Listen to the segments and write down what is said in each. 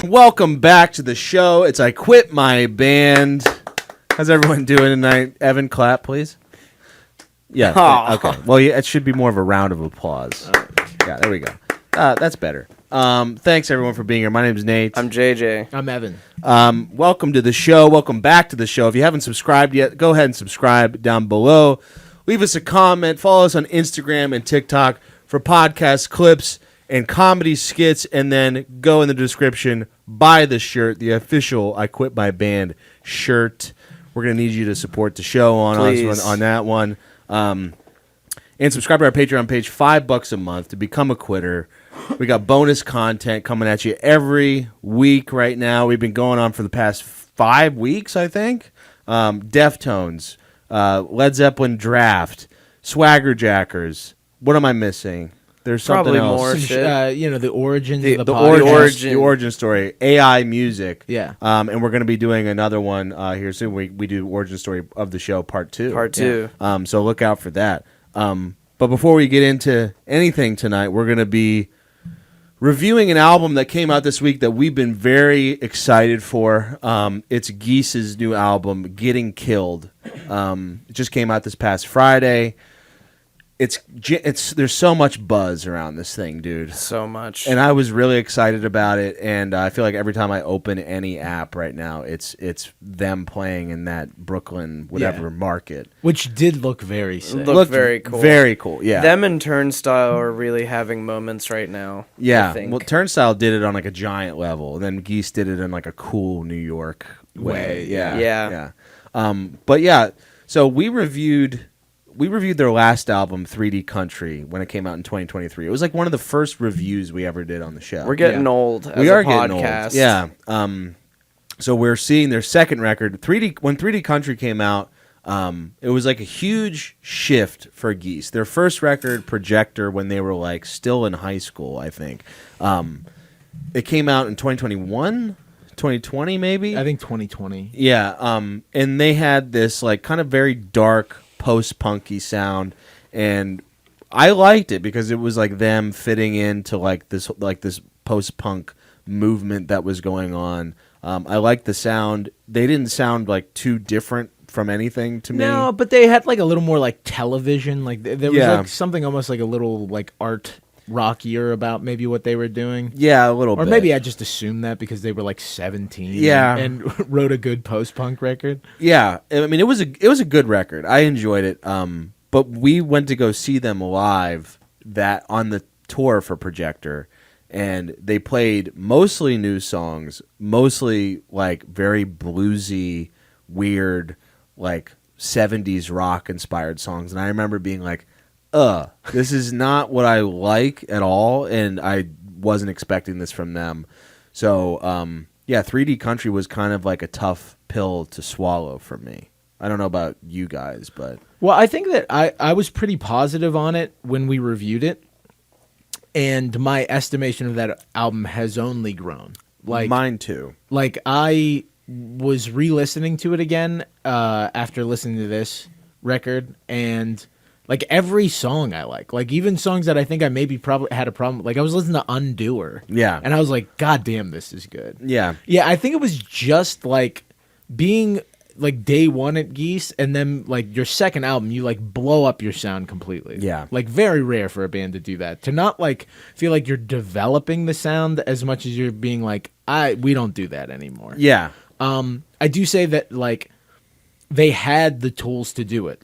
Welcome back to the show. It's I Quit My Band. How's everyone doing tonight? Evan, clap, please. Yeah. Okay. Well, yeah, it should be more of a round of applause. Yeah, there we go. That's better. Thanks, everyone, for being here. My name is Nate. I'm JJ. I'm Evan. Welcome to the show. Welcome back to the show. If you haven't subscribed yet, go ahead and subscribe down below. Leave us a comment. Follow us on Instagram and TikTok for podcast clips and comedy skits, and then go in the description, buy the shirt, the official I Quit My Band shirt. We're going to need you to support the show on that one. And subscribe to our Patreon page, $5 a month to become a quitter. We got bonus content coming at you every week right now. We've been going on for the past 5 weeks, I think. Deftones, Led Zeppelin Draft, Swagger Jackers. What am I missing? There's something Probably else. more shit. The origins of the podcast. origin story, AI music. Yeah. And we're going to be doing another one here soon. We do origin story of the show, part 2. Part 2. Yeah. So look out for that. But before we get into anything tonight, we're going to be reviewing an album that came out this week that we've been very excited for. It's Geese's new album, Getting Killed. It just came out this past Friday. It's there's so much buzz around this thing, dude. So much. And I was really excited about it, and I feel like every time I open any app right now, it's them playing in that Brooklyn market. Which did look very sick. Looked very cool. Very cool, yeah. Them and Turnstile are really having moments right now. Yeah. I think. Well, Turnstile did it on like a giant level, and then Geese did it in like a cool New York way. Yeah. But yeah, so we reviewed their last album, 3D Country, when it came out in 2023. It was like one of the first reviews we ever did on the show. We're getting old as a podcast. Yeah. So we're seeing their second record, 3D. When 3D Country came out, it was like a huge shift for Geese. Their first record, Projector, when they were like still in high school, I think. It came out in 2021, 2020 maybe? I think 2020. Yeah. And they had this like kind of very dark post-punky sound, and I liked it because it was like them fitting into like this post-punk movement that was going on. I liked the sound. They didn't sound like too different from anything to me. No, but they had like a little more like television. Like there was like something almost like a little like art rockier about maybe what they were doing. Yeah, a little bit. Or maybe I just assumed that because they were like 17 and wrote a good post-punk record. Yeah. I mean, it was a good record. I enjoyed it. But we went to go see them live on the tour for Projector, and they played mostly new songs, mostly like very bluesy, weird, like 70s rock inspired songs. And I remember being like, this is not what I like at all, and I wasn't expecting this from them. So, 3D Country was kind of like a tough pill to swallow for me. I don't know about you guys, but... Well, I think that I was pretty positive on it when we reviewed it, and my estimation of that album has only grown. Like mine too. Like, I was re-listening to it again after listening to this record, and... like every song I like even songs that I think I maybe probably had a problem with. Like I was listening to Undoer. Yeah. And I was like, God damn, this is good. Yeah. Yeah, I think it was just like being like day one at Geese, and then like your second album, you like blow up your sound completely. Yeah. Like very rare for a band to do that. To not like feel like you're developing the sound as much as you're being like, we don't do that anymore. Yeah. I do say that like they had the tools to do it.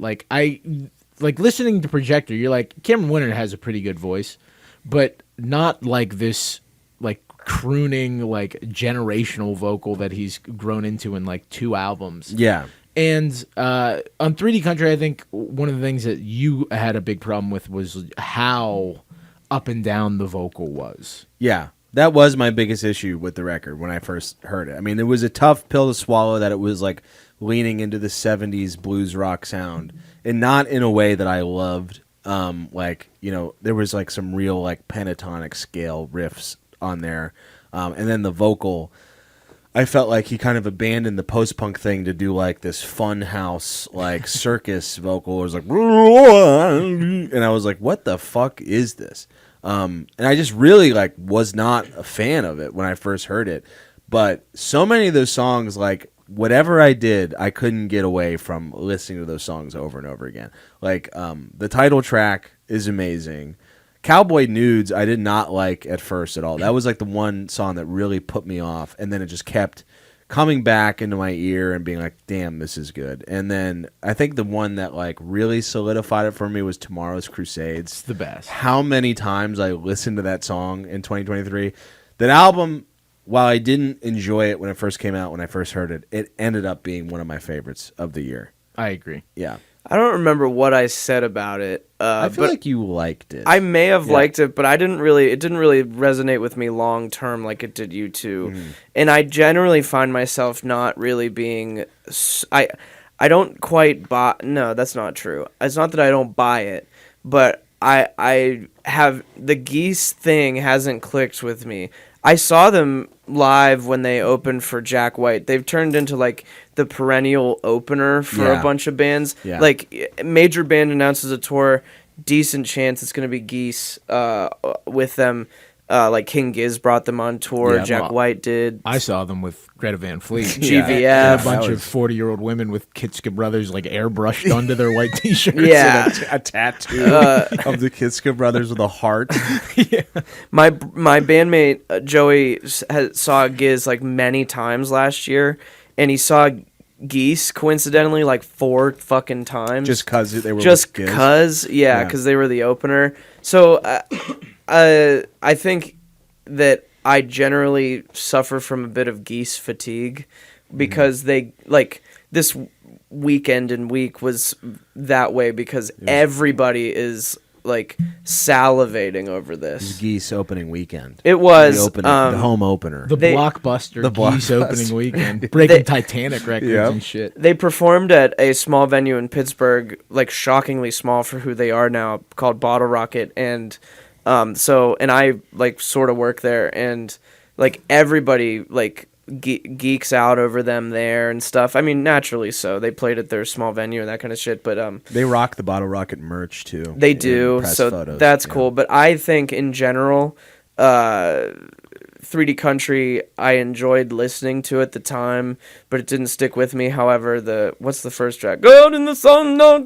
Like listening to Projector, you're like, Cameron Winter has a pretty good voice, but not like this like crooning like generational vocal that he's grown into in like 2 albums. Yeah. And on 3D Country, I think one of the things that you had a big problem with was how up and down the vocal was. Yeah. That was my biggest issue with the record when I first heard it. I mean, it was a tough pill to swallow that it was like leaning into the 70s blues rock sound, and not in a way that I loved. There was like some real like pentatonic scale riffs on there. And then the vocal, I felt like he kind of abandoned the post-punk thing to do like this fun house, like circus vocal. It was like, and I was like, what the fuck is this? And I just really like was not a fan of it when I first heard it. But so many of those songs, like whatever I did, I couldn't get away from listening to those songs over and over again. Like the title track is amazing. Cowboy Nudes, I did not like at first at all. That was like the one song that really put me off, and then it just kept coming back into my ear and being like, damn, this is good. And then I think the one that like really solidified it for me was Tomorrow's Crusades. It's the best. How many times I listened to that song in 2023. That album, while I didn't enjoy it when it first came out, when I first heard it, it ended up being one of my favorites of the year. I agree. Yeah. I don't remember what I said about it. I feel but like you liked it. I may have liked it, but it didn't really resonate with me long term like it did you two. Mm-hmm. And I generally find myself not really being I don't quite buy. No, that's not true. It's not that I don't buy it, but I have the Geese thing hasn't clicked with me. I saw them live when they opened for Jack White. They've turned into like the perennial opener for a bunch of bands. Yeah. Like major band announces a tour, decent chance it's going to be Geese with them. Like King Giz brought them on tour. Yeah, Jack White did. I saw them with Greta Van Fleet. GVF. And a bunch That of 40-year-old women with Kitska Brothers like airbrushed onto their white t-shirts. Yeah. And a tattoo of the Kitska brothers with a heart. My bandmate Joey saw Giz like many times last year, and he saw Geese coincidentally like 4 fucking times. Just because they were Just with Giz. cause, yeah, Yeah. because they were the opener. So I think that I generally suffer from a bit of Geese fatigue because they like this weekend and week was that way because everybody is like salivating over this. Geese opening weekend. It was the home opener. The They- blockbuster the Geese blockbuster. opening weekend. Breaking Titanic records Yep. and shit. They performed at a small venue in Pittsburgh, like shockingly small for who they are now, called Bottle Rocket, and and I like sort of work there, and like everybody like geeks out over them there and stuff. I mean, naturally so. They played at their small venue and that kind of shit, but They rock the Bottle Rocket merch too. they in do. press So photos. that's Yeah. cool. But I think in general, 3D Country, I enjoyed listening to at the time, but it didn't stick with me. However, what's the first track? Out in the sun, no,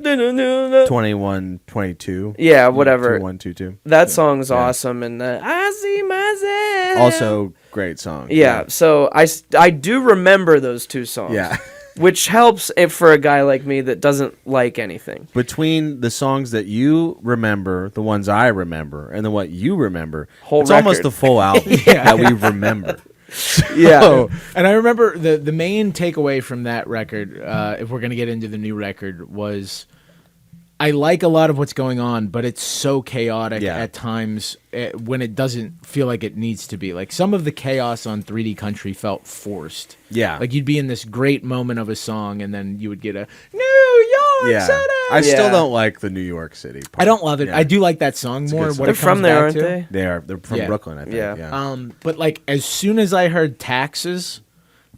21, 22. yeah, whatever. 2122. That song's awesome, and I see myself. Also, great song. Yeah, so I do remember those two songs. Yeah. Which helps if for a guy like me that doesn't like anything. Between the songs that you remember, the ones I remember, and then what you remember, Whole it's almost record. the full album that we remember. Yeah. So, And I remember the main takeaway from that record, if we're going to get into the new record, was I like a lot of what's going on, but it's so chaotic Yeah. at times when it doesn't feel like it needs to be. Like some of the chaos on 3D Country felt forced. Yeah. Like you'd be in this great moment of a song and then you would get a New York yeah. City. I still Yeah. don't like the New York City part. I don't love it. Yeah. I do like that song a more. good song. What They're it from comes there, back aren't to. they? They're from Yeah. Brooklyn, I think. Yeah. Yeah. But like as soon as I heard Taxes,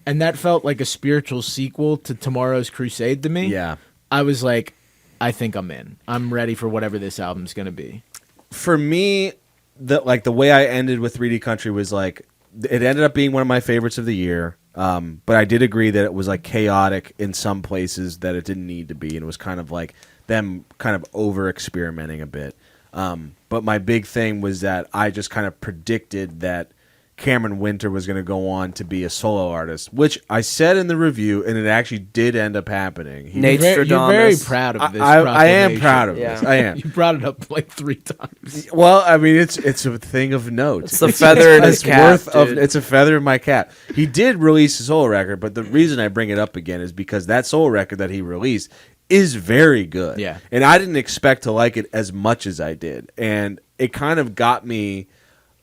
and that felt like a spiritual sequel to Tomorrow's Crusade to me. Yeah. I was like, I think I'm in. I'm ready for whatever this album's gonna be. For me, the way I ended with 3D Country was like it ended up being one of my favorites of the year. But I did agree that it was like chaotic in some places that it didn't need to be, and it was kind of like them kind of over experimenting a bit. But my big thing was that I just kind of predicted that Cameron Winter was going to go on to be a solo artist, which I said in the review, and it actually did end up happening. Nate You're very Stradamus. proud of this. I am proclamation. proud of Yeah. this. I am. You brought it up like 3 times. Well, I mean, it's a thing of note. It's the feather in his It's cap, dude. It's a feather in my cap. He did release a solo record, but the reason I bring it up again is because that solo record that he released is very good. Yeah. And I didn't expect to like it as much as I did. And it kind of got me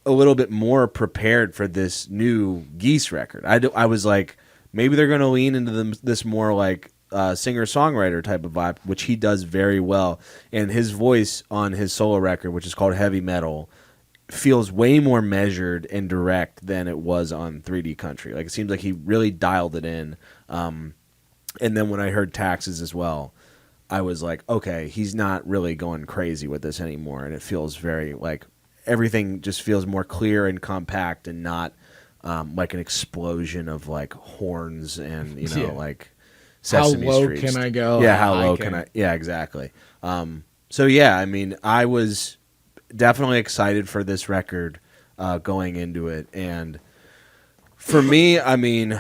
a little bit more prepared for this new Geese record. I was like, maybe they're going to lean into this more like singer-songwriter type of vibe, which he does very well. And his voice on his solo record, which is called Heavy Metal, feels way more measured and direct than it was on 3D Country. Like, it seems like he really dialed it in. And then when I heard Taxes as well, I was like, okay, he's not really going crazy with this anymore. And it feels very like everything just feels more clear and compact and not like an explosion of like horns and Yeah. like How Sesame low Street. can I go? Yeah, how High low can can I? Yeah, exactly. So yeah, I mean, I was definitely excited for this record going into it, and for me, I mean,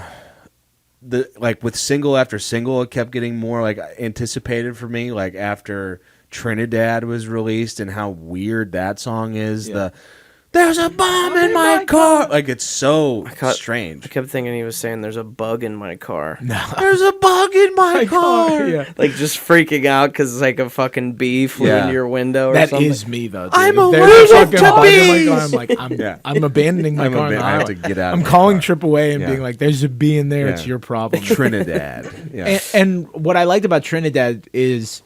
with single after single, it kept getting more like anticipated for me. Like after Trinidad was released, and how weird that song is. Yeah. There's a bomb in my car. Like it's so strange. I kept thinking he was saying there's a bug in my car. No. There's a bug in my car. Yeah. Like just freaking out because like a fucking bee flew Yeah. into your window or That something. is me though. Dude. I'm If there's a allergic fucking to bug in my bees. car, I'm like, Yeah. I'm abandoning my car. I have to get out. I'm of my calling car. AAA and Yeah. being like, "There's a bee in there. It's Yeah. your problem." Trinidad. Yeah. And what I liked about Trinidad is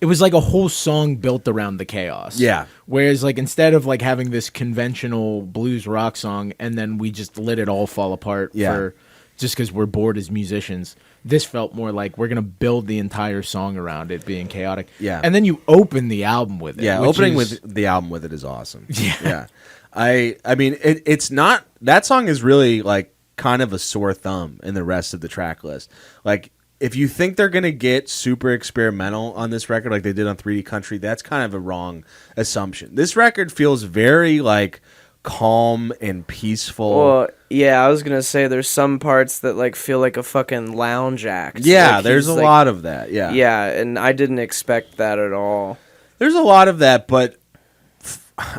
it was like a whole song built around the chaos. Yeah. Whereas like instead of like having this conventional blues rock song and then we just let it all fall apart Yeah. for just because we're bored as musicians, this felt more like we're gonna build the entire song around it being chaotic. Yeah. And then you open the album with it. Yeah, which opening is- with the album with it is awesome. Yeah. Yeah. I mean it's not, that song is really like kind of a sore thumb in the rest of the track list. Like if you think they're going to get super experimental on this record like they did on 3D Country, that's kind of a wrong assumption. This record feels very like calm and peaceful. Well, yeah, I was gonna say there's some parts that like feel like a fucking lounge act. Yeah, Like, there's he's, a like- lot of that. Yeah. Yeah, and I didn't expect that at all. There's a lot of that, but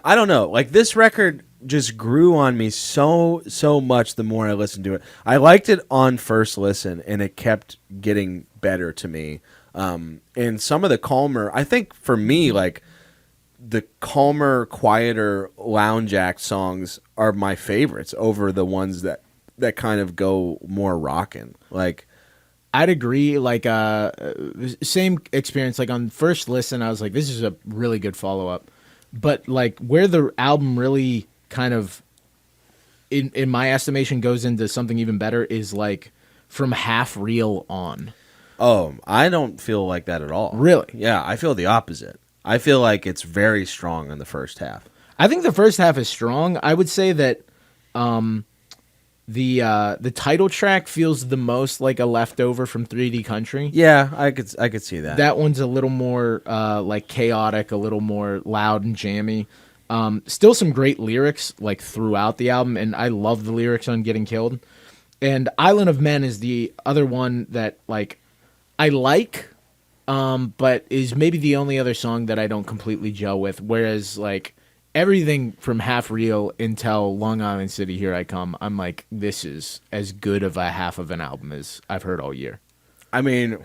I don't know. Like this record just grew on me so much the more I listened to it. I liked it on first listen, and it kept getting better to me. And some of the calmer, I think for me, like the calmer, quieter lounge act songs are my favorites over the ones that kind of go more rockin'. Like, I'd agree. Like, same experience. Like on first listen, I was like, "This is a really good follow up." But like, where the album really kind of, in my estimation, goes into something even better is like from Half Real on. oh, I don't feel like that at all. Really? Yeah, I feel the opposite. I feel like it's very strong in the first half. I think the first half is strong. I would say that the title track feels the most like a leftover from 3D Country. Yeah, I could see that. That one's a little more like chaotic, a little more loud and jammy. Still some great lyrics like throughout the album, and I love the lyrics on Getting Killed. And Island of Men is the other one that like I like, but is maybe the only other song that I don't completely gel with. Whereas like everything from Half Real until Long Island City, Here I Come, I'm like, this is as good of a half of an album as I've heard all year. I mean,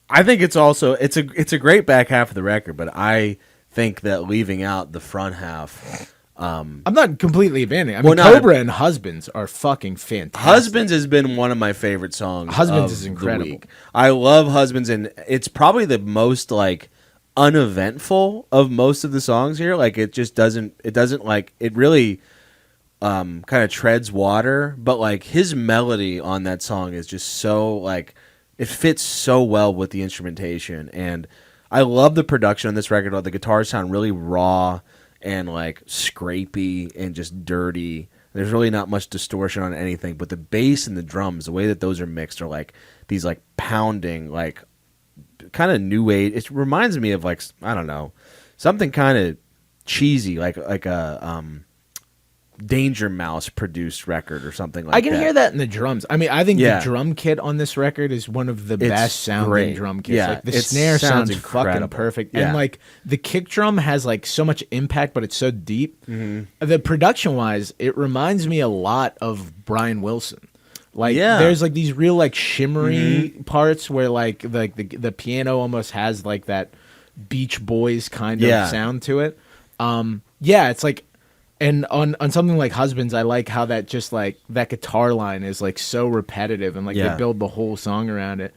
I think it's also it's a great back half of the record, but I think that leaving out the front half. I'm not completely abandoning. I mean, Well, no, Cobra and Husbands are fucking fantastic. Husbands has been one of my favorite songs. Husbands of is the incredible. week. I love Husbands, and it's probably the most like uneventful of most of the songs here. Like it doesn't like it really kind of treads water, but like his melody on that song is just so like it fits so well with the instrumentation, and I love the production on this record. The guitars sound really raw and like scrapey and just dirty. There's really not much distortion on anything, but the bass and the drums, the way that those are mixed, are like these like pounding, like kind of new age. It reminds me of like, I don't know, something kind of cheesy, like a Danger Mouse produced record or something like that. I can hear that in the drums. I mean, I think Yeah. the drum kit on this record is one of the It's best sounding great. drum kits. Yeah, Like the it snare sounds sounds fucking incredible. perfect. Yeah. And like the kick drum has like so much impact, but it's so deep. Mm-hmm. The production wise, it reminds me a lot of Brian Wilson. Like Yeah. there's like these real like shimmery parts where like the piano almost has like that Beach Boys kind of Yeah. sound to it. Yeah, it's like, and on something like Husbands, I like how that just like that guitar line is like so repetitive and like Yeah. they build the whole song around it.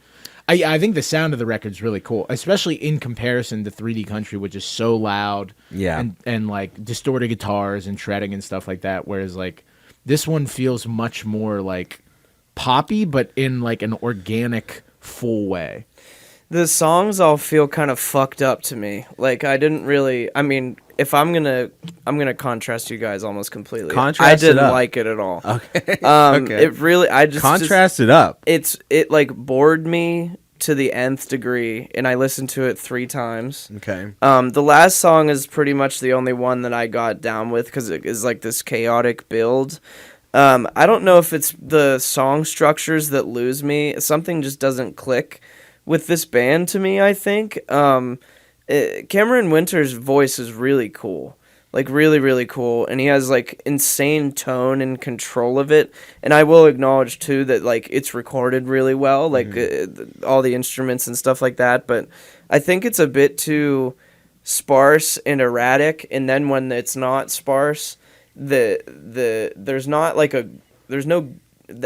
I think the sound of the record's really cool, especially in comparison to 3D Country, which is so loud, Yeah. and like distorted guitars and shredding and stuff like that. Whereas like this one feels much more like poppy, but in like an organic, full way. The songs all feel kind of fucked up to me. Like I didn't really. I mean, if I'm gonna contrast you guys almost completely. Contrast I it didn't up. like it at all. Okay. Okay. It really. I just Contrast it up. It like bored me to the nth degree, and I listened to it 3 times. Okay. The last song is pretty much the only one that I got down with because it is like this chaotic build. I don't know if it's the song structures that lose me. Something just doesn't click with this band to me, I think. Cameron Winter's voice is really cool. Like, really, really cool. And he has, like, insane tone and control of it. And I will acknowledge, too, that, like, it's recorded really well. Like, all the instruments and stuff like that. But I think it's a bit too sparse and erratic. And then when it's not sparse, there's not, like, there's no...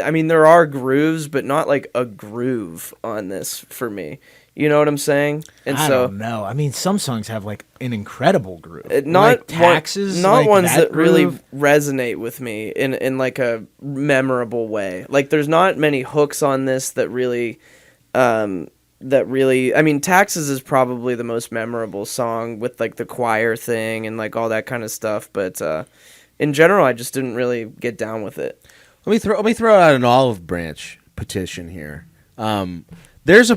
I mean, there are grooves, but not, like, a groove on this for me. You know what I'm saying? And I so, don't know. I mean, some songs have like an incredible groove. not like Taxes, not like ones that really groove. resonate with me in like a memorable way. Like there's not many hooks on this that really I mean, Taxes is probably the most memorable song with like the choir thing and like all that kind of stuff, but in general I just didn't really get down with it. Let me throw out an olive branch petition here. There's a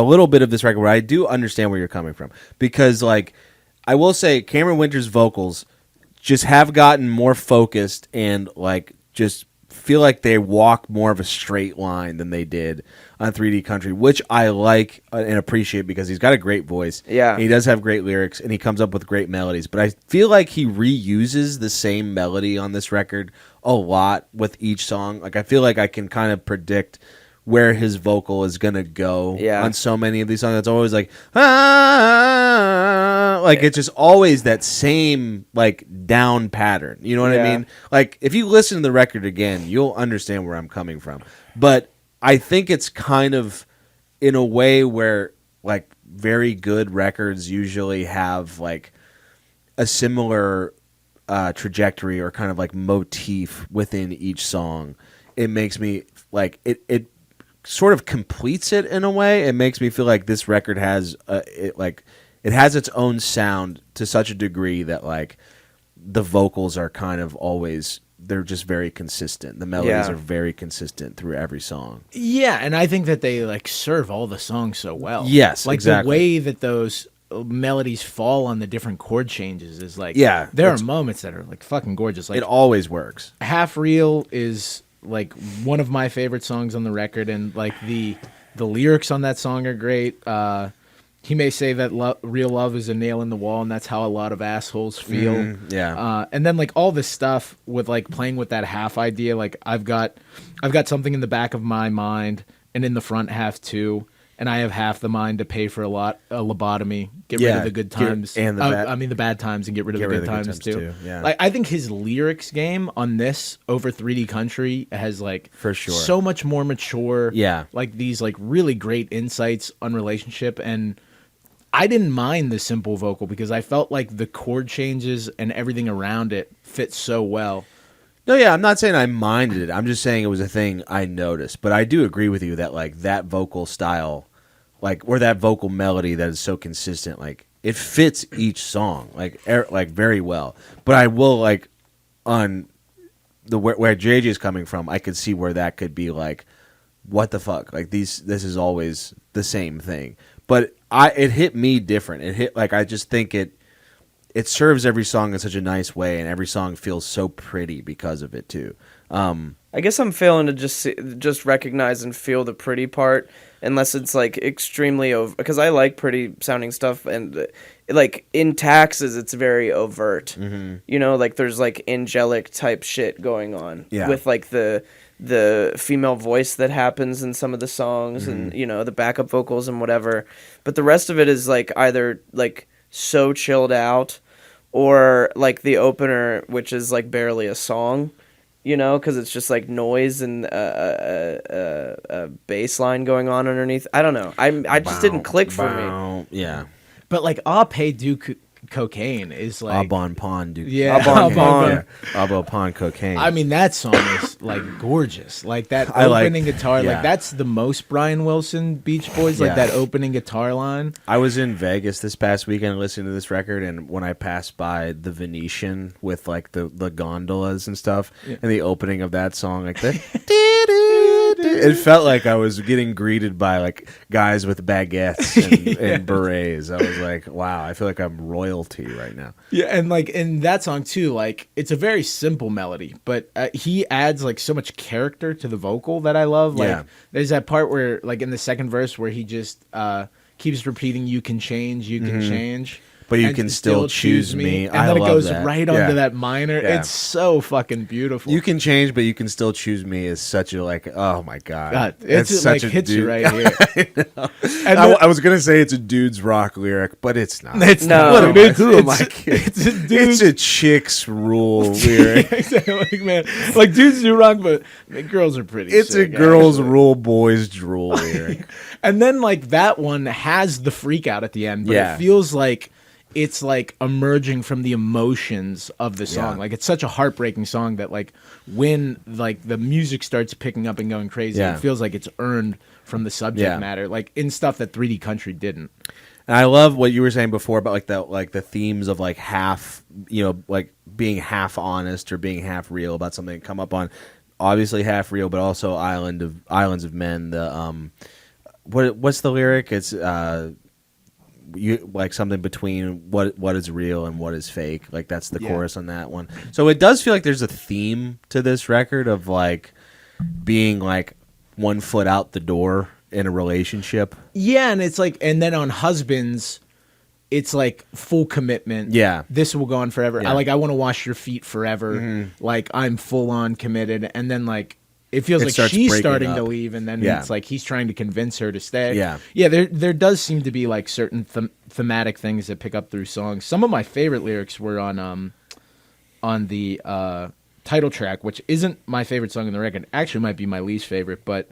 little bit of this record where I do understand where you're coming from, because like I will say Cameron Winter's vocals just have gotten more focused and like just feel like they walk more of a straight line than they did on 3D Country, which I like and appreciate because he's got a great voice. Yeah. And he does have great lyrics and he comes up with great melodies, but I feel like he reuses the same melody on this record a lot with each song. Like I feel like I can kind of predict where his vocal is gonna go on so many of these songs. It's always like like it's just always that same like down pattern. You know what I mean? Like if you listen to the record again, you'll understand where I'm coming from. But I think it's kind of in a way where like very good records usually have like a similar trajectory or kind of like motif within each song. It makes me like it sort of completes it in a way. It makes me feel like this record has it has its own sound to such a degree that like the vocals are kind of always, they're just very consistent. The melodies are very consistent through every song. Yeah, and I think that they like serve all the songs so well. Yes, like exactly. the way that those melodies fall on the different chord changes is like, there are moments that are like fucking gorgeous. Like it always works. Half Real is like one of my favorite songs on the record, and like the lyrics on that song are great. He may say that real love is a nail in the wall, and that's how a lot of assholes feel. And then like all this stuff with like playing with that half idea. Like I've got something in the back of my mind, and in the front half too. And I have half the mind to pay for a lobotomy, get rid of the good times, and the bad times, and get rid of the good times too. Yeah. Like I think his lyrics game on this over 3D Country has like for sure so much more mature. Yeah, like these like really great insights on relationship, and I didn't mind the simple vocal because I felt like the chord changes and everything around it fit so well. No, yeah, I'm not saying I minded it. I'm just saying it was a thing I noticed. But I do agree with you that like that vocal style, like or that vocal melody that is so consistent, like it fits each song like very well. But I will like on the where JJ is coming from, I could see where that could be like, what the fuck? Like this is always the same thing. But it hit me different. It hit like I just think it serves every song in such a nice way, and every song feels so pretty because of it too. I guess I'm failing to just recognize and feel the pretty part, unless it's like extremely over. Because I like pretty sounding stuff, and like in Taxes, it's very overt. Mm-hmm. You know, like there's like angelic type shit going on with like the female voice that happens in some of the songs, and you know the backup vocals and whatever. But the rest of it is like either like so chilled out, or like the opener, which is like barely a song, you know, because it's just like noise and a bass line going on underneath. I don't know. I just didn't click for me. Yeah. But like Ape do Cocaine is like Abon Pond, dude. Yeah, Abon Pond. Abo Pond Cocaine. I mean, that song is like gorgeous. Like that I like- opening guitar, yeah. like that's the most Brian Wilson Beach Boys. Like Yeah. that opening guitar line. I was in Vegas this past weekend listening to this record, and when I passed by the Venetian with like the gondolas and stuff, and the opening of that song, like the it felt like I was getting greeted by like guys with baguettes and berets. I was like, wow, I feel like I'm royalty right now. Yeah, and like in that song too, like it's a very simple melody, but he adds like so much character to the vocal that I love. Like Yeah. there's that part where like in the second verse where he just keeps repeating, "You can change, you can change." But you and can still choose me. And I then it love goes that. right Yeah. onto that minor. Yeah. It's so fucking beautiful. You can change, but you can still choose me is such a like, oh my God. God, That's it's such like a hits you dude. right here. And I was going to say it's a dude's rock lyric, but it's not. it's No. not. What am I- It's- who am I it's- kidding? It's a dude. It's a chick's rule lyric. Exactly, like, man, like dudes do rock, but man, girls are pretty. It's a sick, girl's actually. rule, boys drool lyric. And then like that one has the freak out at the end, but Yeah. it feels like it's like emerging from the emotions of the song. Yeah. Like it's such a heartbreaking song that like when like the music starts picking up and going crazy, Yeah. it feels like it's earned from the subject Yeah. matter, like in stuff that 3D Country didn't. And I love what you were saying before about like the themes of like half, like being half honest or being half real about something that come up on, obviously half real, but also Islands of Men. The what's the lyric? It's you like something between what is real and what is fake. Like that's the Yeah. chorus on that one. So it does feel like there's a theme to this record of like being like 1 foot out the door in a relationship. Yeah, and it's like, and then on Husbands, it's like full commitment. Yeah. This will go on forever. Yeah. I want to wash your feet forever. Like I'm full on committed, and then like it feels It like starts she's breaking starting up. to leave, and then Yeah. it's like he's trying to convince her to stay. Yeah. yeah. There does seem to be like certain thematic things that pick up through songs. Some of my favorite lyrics were on the title track, which isn't my favorite song on the record. Actually, might be my least favorite, but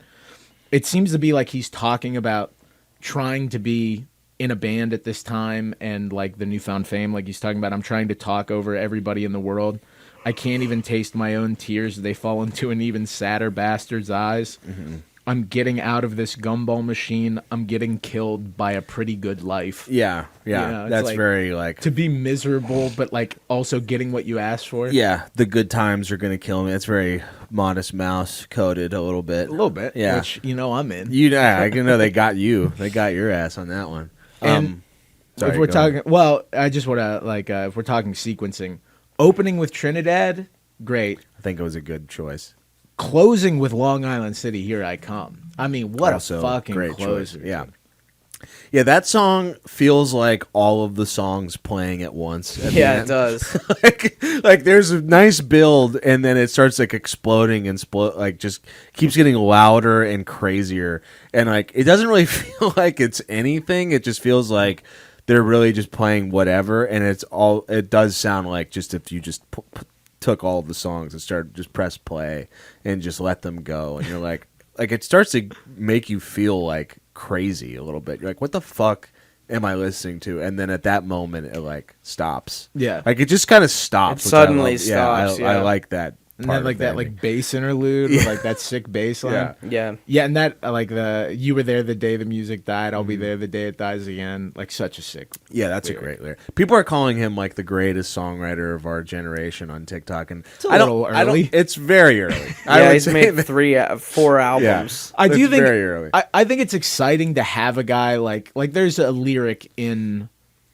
it seems to be like he's talking about trying to be in a band at this time and like the newfound fame. Like he's talking about, I'm trying to talk over everybody in the world. I can't even taste my own tears. They fall into an even sadder bastard's eyes. I'm getting out of this gumball machine. I'm getting killed by a pretty good life. Yeah. You know, it's That's like- very like To be miserable, but like also getting what you asked for. yeah, the good times are gonna kill me. It's very Modest Mouse coded a little bit. A little bit. Yeah. Which, I'm in. I can know they got you. They got your ass on that one. And sorry, if we're go ahead. talking, well, I just want to if we're talking sequencing, opening with Trinidad, great. I think it was a good choice. Closing with Long Island City, Here I Come. I mean, what Also, a fucking great closer. choice. Yeah. Yeah, that song feels like all of the songs playing at once. At the Yeah, end. it does. like there's a nice build, and then it starts like exploding and like just keeps getting louder and crazier. And like it doesn't really feel like it's anything. It just feels like they're really just playing whatever. And it does sound like just if you just took all of the songs and started just press play and just let them go, and you're like it starts to make you feel like crazy a little bit. You're like, what the fuck am I listening to? And then at that moment, it like stops. Yeah. Like it just kind of stops. It which I suddenly love. stops, I yeah. like that. And part then like of that the ending. like bass interlude, with, like that sick bass line. Yeah. Yeah. Yeah, and that like you were there the day the music died. I'll be there the day it dies again. Like such a sick. Yeah, that's lyric. a great lyric. People are calling him like the greatest songwriter of our generation on TikTok, and It's a little early. It's very early. Yeah, he's made 4 albums. I do It's think very early. I think it's exciting to have a guy like there's a lyric in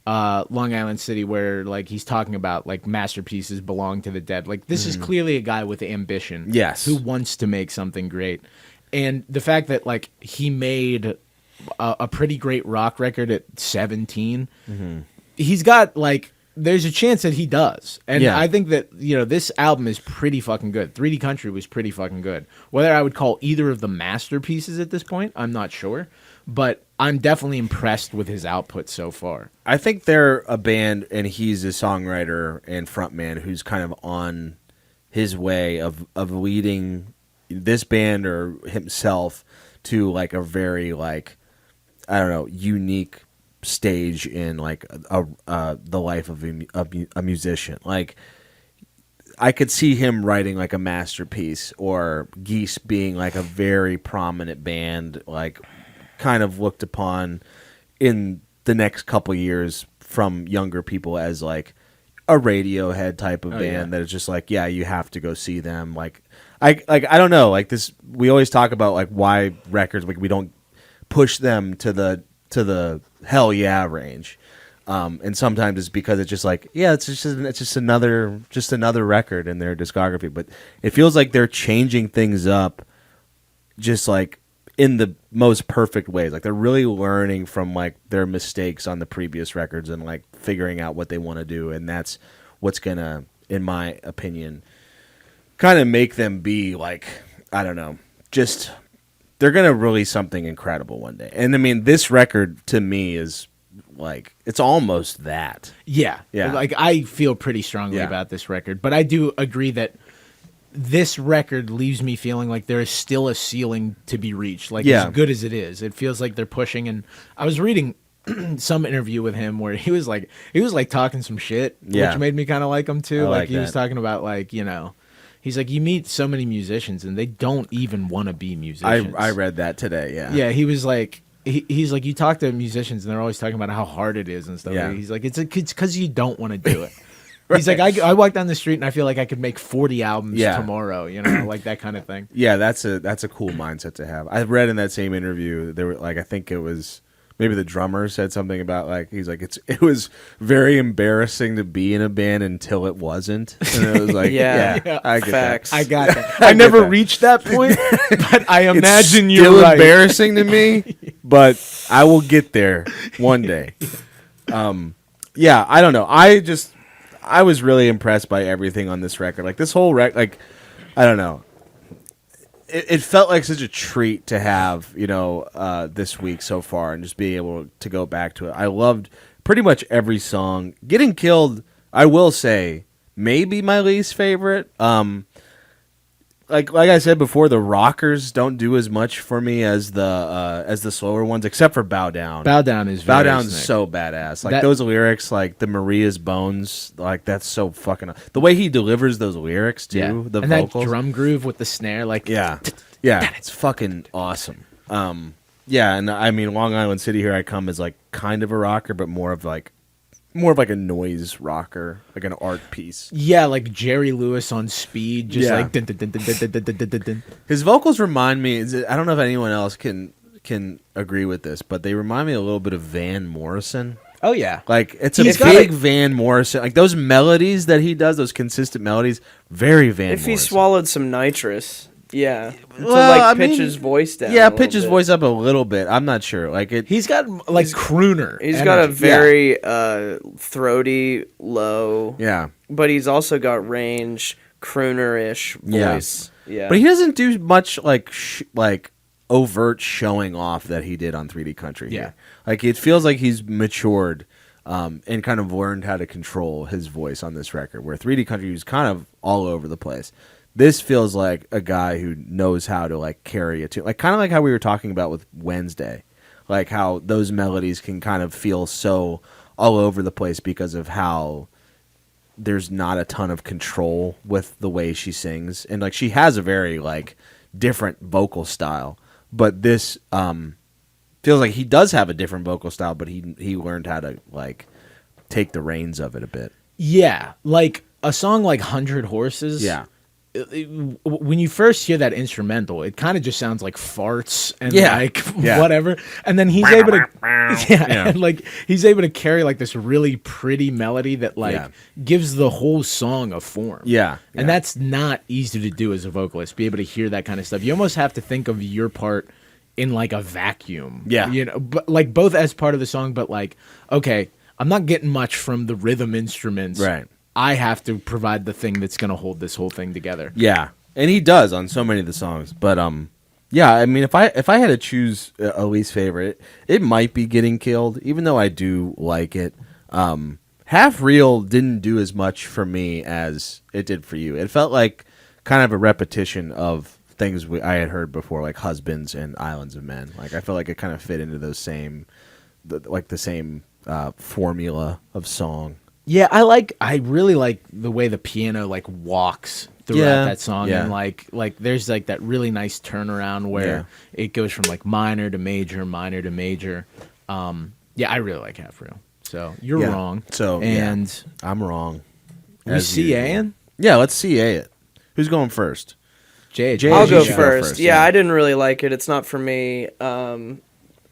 Long Island City where like he's talking about like masterpieces belong to the dead. Like this is clearly a guy with ambition. Yes. Who wants to make something great. And the fact that like he made a pretty great rock record at 17, he's got like there's a chance that he does. And Yeah. I think that, this album is pretty fucking good. 3D Country was pretty fucking good. Whether I would call either of the masterpieces at this point, I'm not sure. But I'm definitely impressed with his output so far. I think they're a band, and he's a songwriter and frontman who's kind of on his way of leading this band or himself to like a very like, I don't know, unique stage in like the life of a musician. Like I could see him writing like a masterpiece, or Geese being like a very prominent band, like kind of looked upon in the next couple years from younger people as like a Radiohead type of band that is just like, yeah, you have to go see them. Like I don't know, like this, we always talk about like why records, like we don't push them to the hell yeah range. And sometimes it's because it's just like, yeah, it's just another record in their discography. But it feels like they're changing things up, just like in the most perfect ways. Like they're really learning from like their mistakes on the previous records and like figuring out what they want to do. And that's what's gonna, in my opinion, kind of make them be like, I don't know, just they're gonna release something incredible one day. And I mean, this record to me is like, it's almost that. Yeah. Like I feel pretty strongly about this record, but I do agree that this record leaves me feeling like there is still a ceiling to be reached. Like as good as it is, it feels like they're pushing. And I was reading some interview with him where he was like talking some shit, which made me kind of like him too. Like he was talking about like, you know, he's like, you meet so many musicians and they don't even want to be musicians. I read that today. Yeah. He was like, he's like, you talk to musicians and they're always talking about how hard it is and stuff. Yeah. He's like, it's because you don't want to do it. Right. He's like, I walk down the street and I feel like I could make 40 albums tomorrow, you know, like that kind of thing. Yeah, that's a cool mindset to have. I read in that same interview, they were like, I think it was maybe the drummer said something about like, he's like, it was very embarrassing to be in a band until it wasn't. And it was like, yeah, I get facts. That. I got that. I never reached that point, but I imagine you're still right. embarrassing to me, but I will get there one day. Yeah, I don't know. I was really impressed by everything on this record. Like this whole like, I don't know. It felt like such a treat to have, you know, this week so far and just being able to go back to it. I loved pretty much every song. Getting Killed, I will say, maybe my least favorite. Like I said before, the rockers don't do as much for me as the slower ones, except for Bow Down. Bow Down's so badass. Like those lyrics, like the Maria's Bones, like that's so fucking. The way he delivers those lyrics too, the and vocals, that drum groove with the snare, like it's fucking awesome. And I mean, Long Island City, Here I Come is like kind of a rocker, but more of like a noise rocker, like an art piece. Yeah, like Jerry Lewis on Speed, just like dun, dun, dun, dun, dun, dun, dun, dun, dun. His vocals remind me, I don't know if anyone else can agree with this, but they remind me a little bit of Van Morrison. Oh yeah. Like it's a big Van Morrison. Like those melodies that he does, those consistent melodies, very Van Morrison. If he swallowed some nitrous. Yeah, pitch his voice down. Yeah, pitch his voice up a little bit. I'm not sure. Like he's got like crooner. He's got a very throaty, low. Yeah, but he's also got range, crooner-ish voice. Yeah, but he doesn't do much like overt showing off that he did on 3D Country. Yeah, like it feels like he's matured and kind of learned how to control his voice on this record. Where 3D Country was kind of all over the place. This feels like a guy who knows how to like carry a tune, like kind of like how we were talking about with Wednesday, like how those melodies can kind of feel so all over the place because of how there's not a ton of control with the way she sings, and like she has a very like different vocal style, but this feels like he does have a different vocal style, but he learned how to like take the reins of it a bit. Yeah, like a song like 100 Horses. Yeah. When you first hear that instrumental, it kind of just sounds like farts and whatever. And then he's able to, and like he's able to carry like this really pretty melody that like gives the whole song a form. And that's not easy to do as a vocalist. Be able to hear that kind of stuff. You almost have to think of your part in like a vacuum. You know, but like both as part of the song, but like, okay, I'm not getting much from the rhythm instruments. Right. I have to provide the thing that's going to hold this whole thing together. Yeah, and he does on so many of the songs. But yeah, I mean, if I had to choose a least favorite, it might be Getting Killed, even though I do like it. Half Real didn't do as much for me as it did for you. It felt like kind of a repetition of things I had heard before, like Husbands and Islands of Men. Like I felt like it kind of fit into those same the same formula of song. Yeah, I really like the way the piano like walks throughout that song, and like there's like that really nice turnaround where it goes from like minor to major, minor to major. Yeah, I really like Half Real. So you're wrong. So and I'm wrong. We CAing? Yeah, let's CA it. Who's going first? Jay, I'll go should first. Yeah, I didn't really like it. It's not for me. I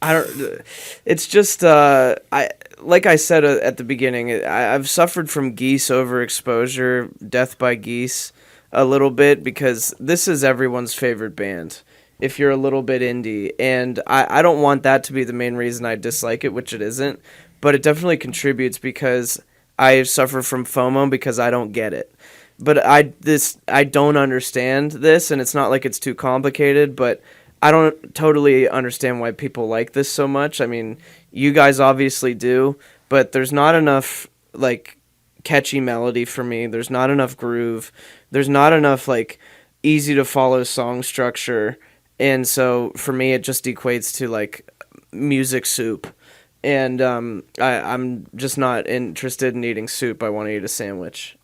don't. It's just like I said at the beginning. I've suffered from Geese overexposure, Death by Geese, a little bit because this is everyone's favorite band. If you're a little bit indie, and I don't want that to be the main reason I dislike it, which it isn't, but it definitely contributes because I suffer from FOMO because I don't get it. But I don't understand this, and it's not like it's too complicated, but I don't totally understand why people like this so much. I mean, you guys obviously do, but there's not enough like catchy melody for me. There's not enough groove. There's not enough like easy to follow song structure. And so for me it just equates to like music soup. And I'm just not interested in eating soup. I want to eat a sandwich,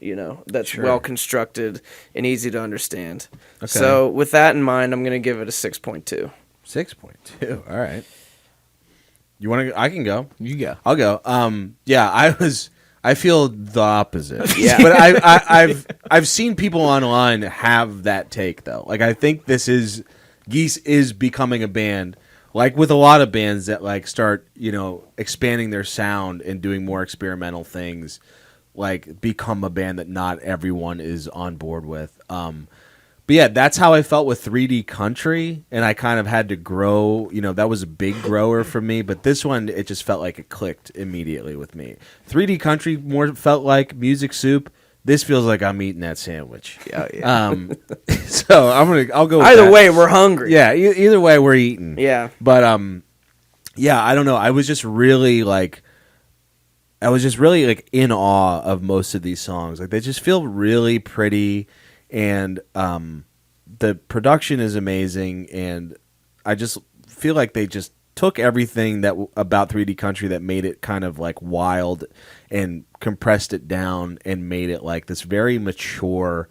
that's well constructed and easy to understand. Okay. So with that in mind, I'm going to give it a 6.2. 6.2. All right. You want to? I can go. You go. I'll go. I feel the opposite. Yeah. But I've seen people online have that take though. Like I think Geese is becoming a band. Like with a lot of bands that like start, expanding their sound and doing more experimental things, like become a band that not everyone is on board with. But yeah, that's how I felt with 3D Country, and I kind of had to grow. That was a big grower for me. But this one, it just felt like it clicked immediately with me. 3D Country more felt like music soup. This feels like I'm eating that sandwich. Yeah. So I'll go with either that. way, we're hungry. Yeah, either way, we're eating. Yeah. But I don't know. I was just really like in awe of most of these songs. Like they just feel really pretty, and the production is amazing, and I just feel like they just took everything about 3D Country that made it kind of like wild and compressed it down and made it like this very mature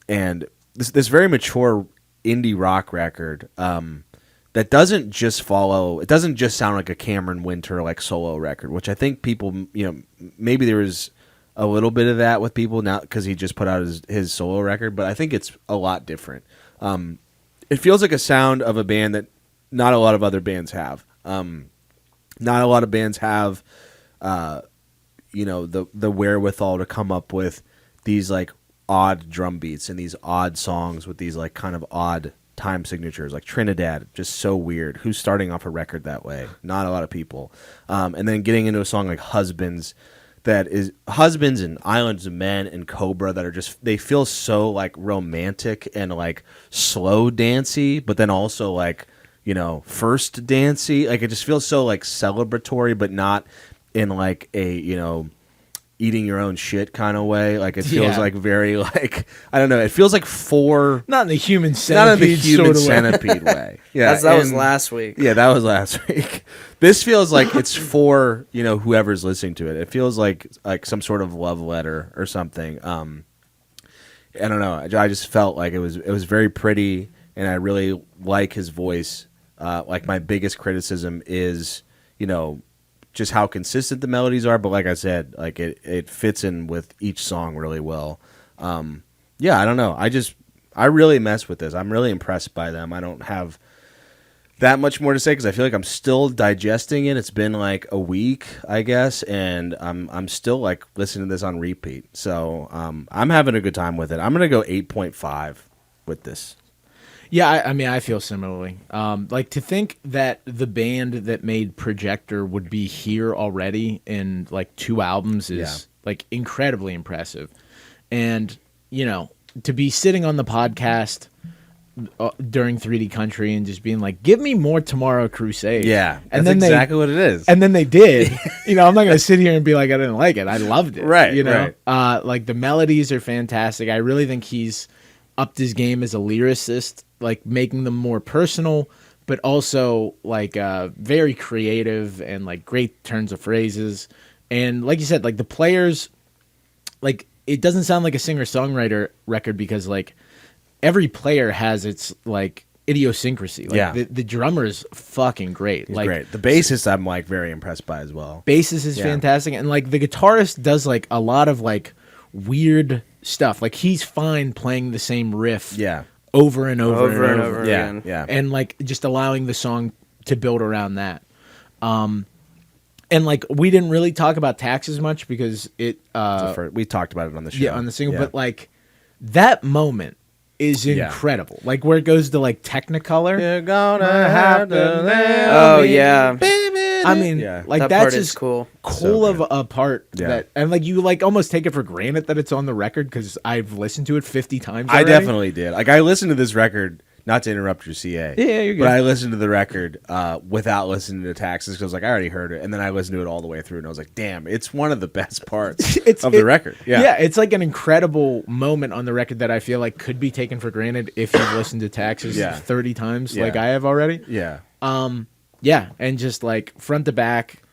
and this very mature indie rock record that doesn't just sound like a Cameron Winter like solo record, which I think people, maybe there was a little bit of that with people now because he just put out his solo record, but I think it's a lot different. It feels like a sound of a band that not a lot of other bands have. Not a lot of bands have, the wherewithal to come up with these like odd drum beats and these odd songs with these like kind of odd time signatures. Like Trinidad, just so weird. Who's starting off a record that way? Not a lot of people. And then getting into a song like Husbands, that is Husbands and Islands of Men and Cobra that are just, they feel so like romantic and like slow dancey, but then also like, first dancey. Like it just feels so like celebratory, but not in like a, eating your own shit kind of way. Like it feels like very like, I don't know. It feels like not in the human centipede way. Yeah. That was last week. Yeah, that was last week. This feels like it's for, whoever's listening to it. It feels like some sort of love letter or something. I don't know. I just felt like it was very pretty, and I really like his voice. Like my biggest criticism is, just how consistent the melodies are. But like I said, like it fits in with each song really well. I don't know. I really mess with this. I'm really impressed by them. I don't have that much more to say because I feel like I'm still digesting it. It's been like a week, I guess, and I'm still like listening to this on repeat. So I'm having a good time with it. I'm gonna go 8.5 with this. Yeah, I mean, I feel similarly. Like to think that the band that made Projector would be here already in like 2 albums is like incredibly impressive. And, to be sitting on the podcast during 3D Country and just being like, give me more Tomorrow Crusade. Yeah, and that's exactly what it is. And then they did. I'm not going to sit here and be like, I didn't like it. I loved it. Right, right. Like the melodies are fantastic. I really think he's upped his game as a lyricist, like making them more personal, but also like very creative and like great turns of phrases. And like you said, like the players, like it doesn't sound like a singer-songwriter record because like every player has its like idiosyncrasy. Like the drummer is fucking great. He's like great. The bassist I'm like very impressed by as well. Bassist is fantastic, and like the guitarist does like a lot of like weird stuff. Like he's fine playing the same riff over and over and over again. Yeah. And like just allowing the song to build around that. And like we didn't really talk about Taxes much because it we talked about it on the show. Yeah, on the single, but like that moment is incredible. Like where it goes to like Technicolor. You're gonna have to let Oh me, yeah. baby. I mean, like that that's part just is cool. Cool So of good. a part that, and like you like almost take it for granted that it's on the record because I've listened to it 50 times. I already. definitely did. Like I listened to this record. Not to interrupt your CA. Yeah, you're good. But I listened to the record without listening to Taxes because like I already heard it, and then I listened to it all the way through, and I was like, "Damn, it's one of the best parts of the record." Yeah, it's like an incredible moment on the record that I feel like could be taken for granted if you've listened to Taxes 30 times like I have already. Yeah. Yeah, and just like front to back,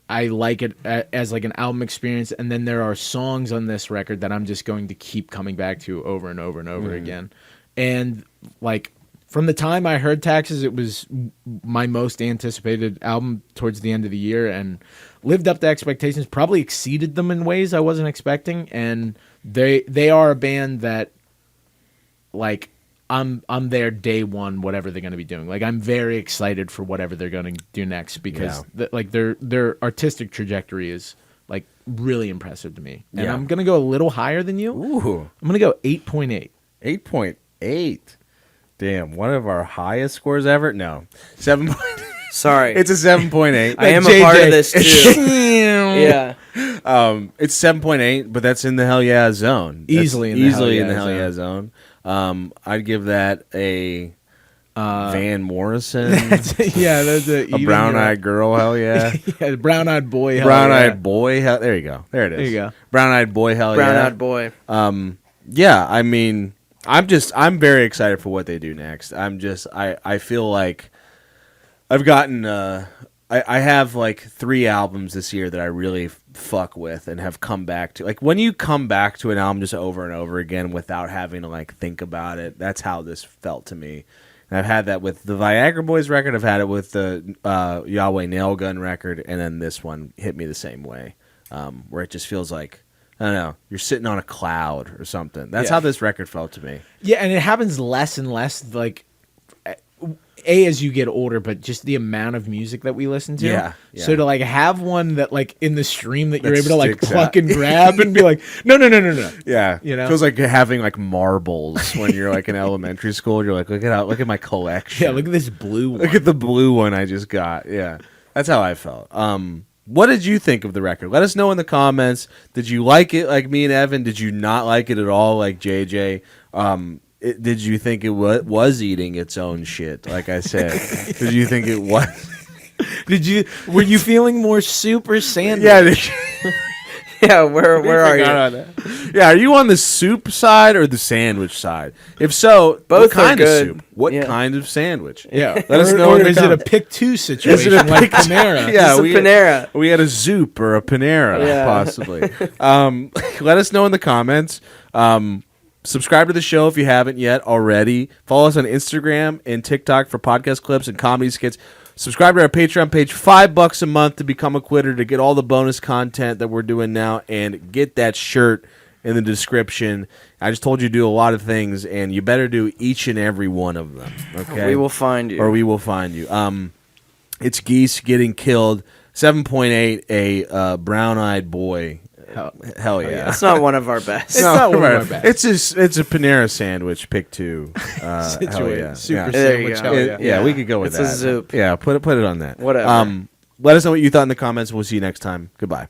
I like it as like an album experience, and then there are songs on this record that I'm just going to keep coming back to over and over and over again. And like from the time I heard Taxes, it was my most anticipated album towards the end of the year, and lived up to expectations. Probably exceeded them in ways I wasn't expecting. And they are a band that like I'm there day one, whatever they're going to be doing. Like I'm very excited for whatever they're going to do next because like their artistic trajectory is like really impressive to me. And I'm going to go a little higher than you. Ooh. I'm going to go 8.8. 8.8. Damn, one of our highest scores ever? No. 7. Sorry. It's a 7.8. I am a part of this too. Yeah. It's 7.8, but that's in the hell yeah zone. That's Easily in the hell yeah zone. I'd give that a Van Morrison. Yeah, that's a brown-eyed girl, hell yeah. Yeah, brown-eyed boy, hell brown-eyed boy, hell. There you go. There it is. There you go. Brown-eyed boy, hell yeah. Brown-eyed boy. Yeah, I mean, I'm very excited for what they do next. I feel like I've gotten, I have like 3 albums this year that I really fuck with and have come back to. Like when you come back to an album just over and over again without having to like think about it, that's how this felt to me. And I've had that with the Viagra Boys record. I've had it with the Yahweh Nail Gun record, and then this one hit me the same way, where it just feels like, I don't know, you're sitting on a cloud or something. That's how this record felt to me. Yeah, and it happens less and less, like, as you get older, but just the amount of music that we listen to. Yeah. So to, like, have one that, like, in the stream that you're That able to, like, sticks pluck out. and grab and be like, no. Yeah. You know? It feels like having, like, marbles when you're, like, in elementary school. You're like, look at my collection. Yeah, look at this blue one. Look at the blue one I just got. Yeah. That's how I felt. What did you think of the record? Let us know in the comments. Did you like it like me and Evan? Did you not like it at all like JJ? Did you think it was eating its own shit, like I said? Did you think it was? Were you feeling more soup or sandwich? Yeah. Yeah, where are you? Yeah, are you on the soup side or the sandwich side? If so, Both what kind are of good. soup? What Yeah. kind of sandwich? Yeah. Let us know Or in the is it a comments. pick 2 situation like Panera? Yeah, It's a Panera. We had a Zoop or a Panera, Yeah. possibly. Let us know in the comments. Subscribe to the show if you haven't yet already. Follow us on Instagram and TikTok for podcast clips and comedy skits. Subscribe to our Patreon page, $5 a month to become a quitter, to get all the bonus content that we're doing now, and get that shirt in the description. I just told you to do a lot of things, and you better do each and every one of them. Okay, We will find you. or we will find you. It's Geese getting killed. 7.8, a brown-eyed boy. Hell yeah. That's not one of our best. It's not one of our best. It's a Panera sandwich, pick 2. Hell yeah. Super Yeah. There you sandwich. go. Hell Yeah, we could go with It's a that. Zoop. Yeah, put it on that. Whatever. Let us know what you thought in the comments. We'll see you next time. Goodbye.